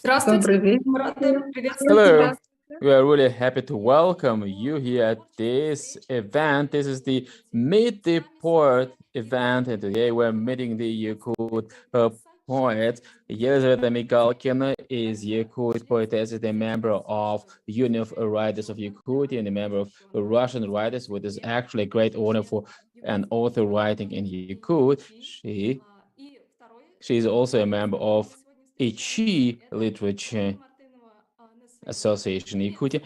Здравствуйте, Добрый мы рады приветствовать Hello, тебя. we are really happy to welcome you here at this event. This is the Meet the Poet event, and today we're meeting the Yakut poet. Elizaveta Migalkina is Yakut poetess, is a member of Union of Writers of Yakutия and a member of Russian Writers, which is actually a great honor for an author writing in Yakut. She is also a member of Echiy literature association Yakutia,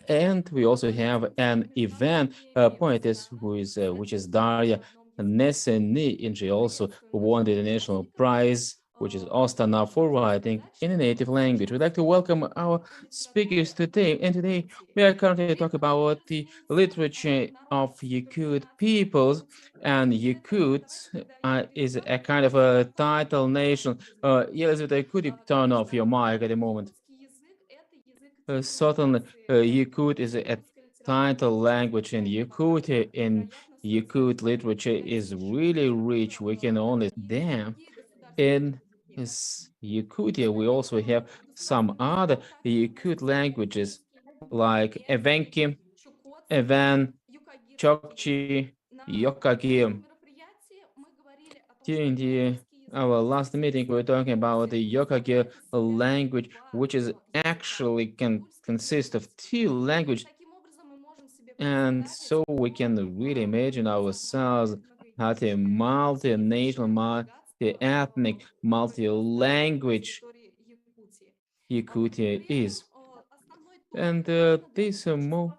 and we also have an event poetess which is Daria Martynova-Neseni, and she also won the international prize, which is Ostana, for writing in a native language. We'd like to welcome our speakers today, and today we are currently talking about the literature of Yakut peoples, and Yakut is a kind of a title nation. Elizaveta, could you turn off your mic at the moment? Certainly, Yakut is a title language, and Yakutia in Yakut literature is really rich. We can only them. In Yakutia, we also have some other Yakut languages like Evenki, Evan, Chokchi, Yokagi. During our last meeting, we were talking about the Yokagi language, which is actually can consist of two languages. And so we can really imagine ourselves at a multinational, multi-ethnic, multi-language Yakutia is. And this more.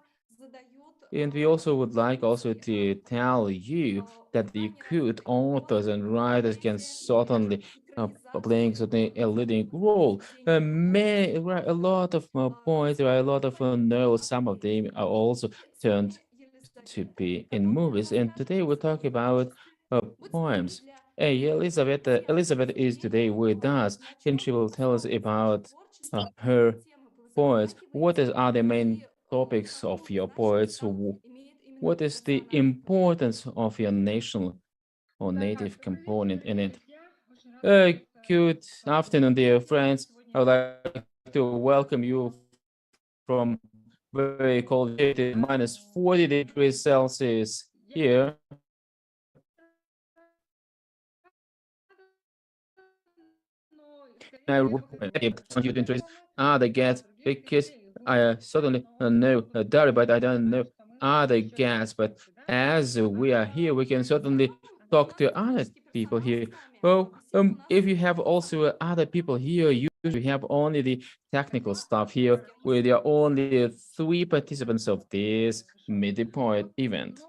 And we also would like also to tell you that the Yakut authors and writers can certainly playing a leading role. A lot of poets, there are a lot of novels. Some of them are also turned to be in movies. And today we'll talk about poems. Hey, Elizabeth is today with us, and she will tell us about her poets. Are the main topics of your poets? What is the importance of your national or native component in it? Good afternoon, dear friends. I would like to welcome you from very cold minus 40 degrees Celsius here. The guests, because I certainly know Daria, but I don't know other guests. But as we are here, we can certainly talk to other people here. Well, if you have also other people here, usually have only the technical stuff here, where there are only 3 participants of this mid-point event,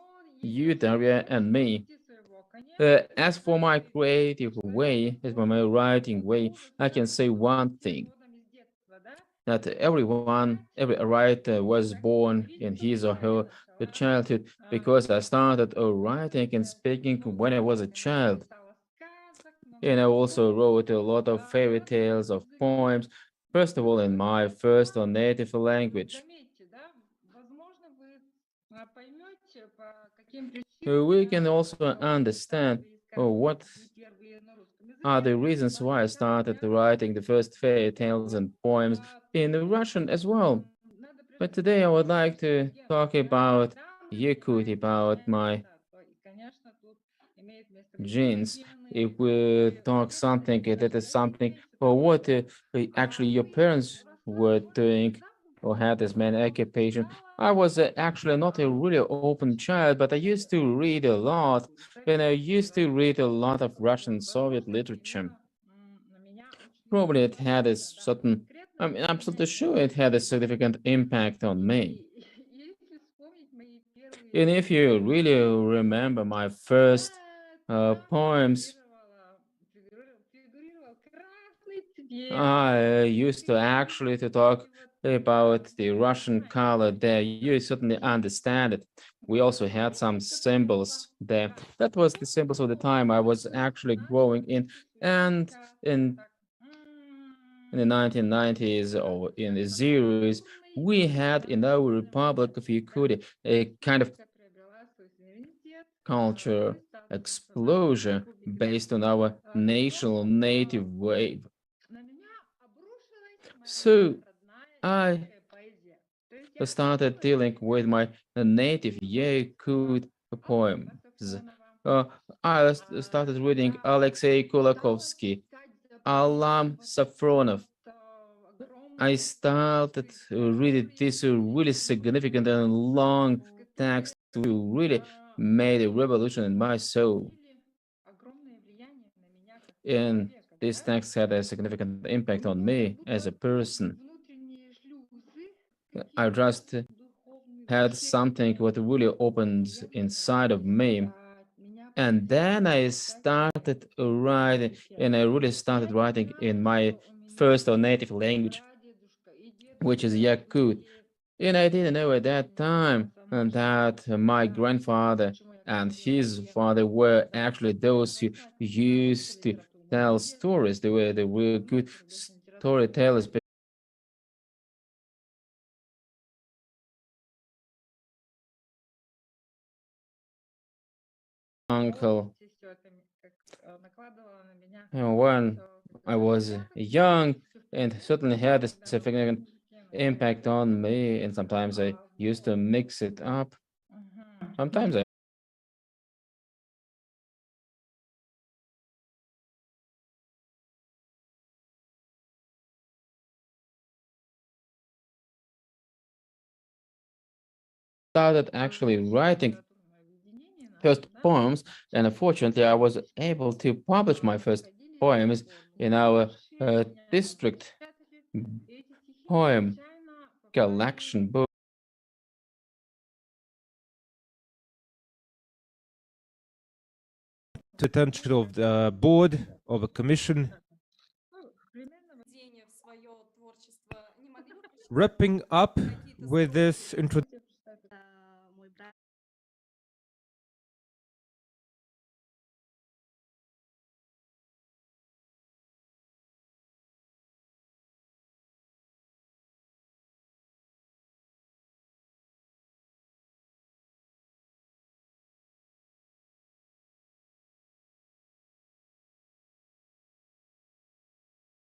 you, Daria, and me. As for my creative way, as for my writing way, I can say one thing, that every writer was born in his or her childhood, because I started writing and speaking when I was a child. And I also wrote a lot of fairy tales, of poems, first of all in my first or native language. We can also understand what are the reasons why I started writing the first fairy tales and poems in Russian as well. But today I would like to talk about Yakut, about my genes. If we talk something that is something, or what actually your parents were doing or had as main occupation. I was actually not a really open child, but I used to read a lot, and I used to read a lot of Russian Soviet literature. Probably it had a certain, I'm absolutely sure it had a significant impact on me. And if you really remember my first poems, I used to actually to talk about the Russian color there. You certainly understand it. We also had some symbols there. That was the symbols of the time I was actually growing in. And in the 1990s or in the zeros, we had in our Republic of Yakutia a kind of culture explosion based on our national native wave. So I started dealing with my native Yakut poems. Uh, I started reading Alexei Kulakovsky, Alam Safronov. I started reading this really significant and long text who really made a revolution in my soul. And this text had a significant impact on me as a person. I just had something what really opened inside of me. And then I started writing, and I really started writing in my first or native language, which is Yakut. And I didn't know at that time that my grandfather and his father were actually those who used to tell stories. They were good storytellers. Uncle, when I was young, and certainly had a significant impact on me. And sometimes I used to mix it up. Sometimes I started actually writing first poems, and unfortunately, I was able to publish my first poems in our district poem collection book. Attention of the board of a commission. Wrapping up with this introduction.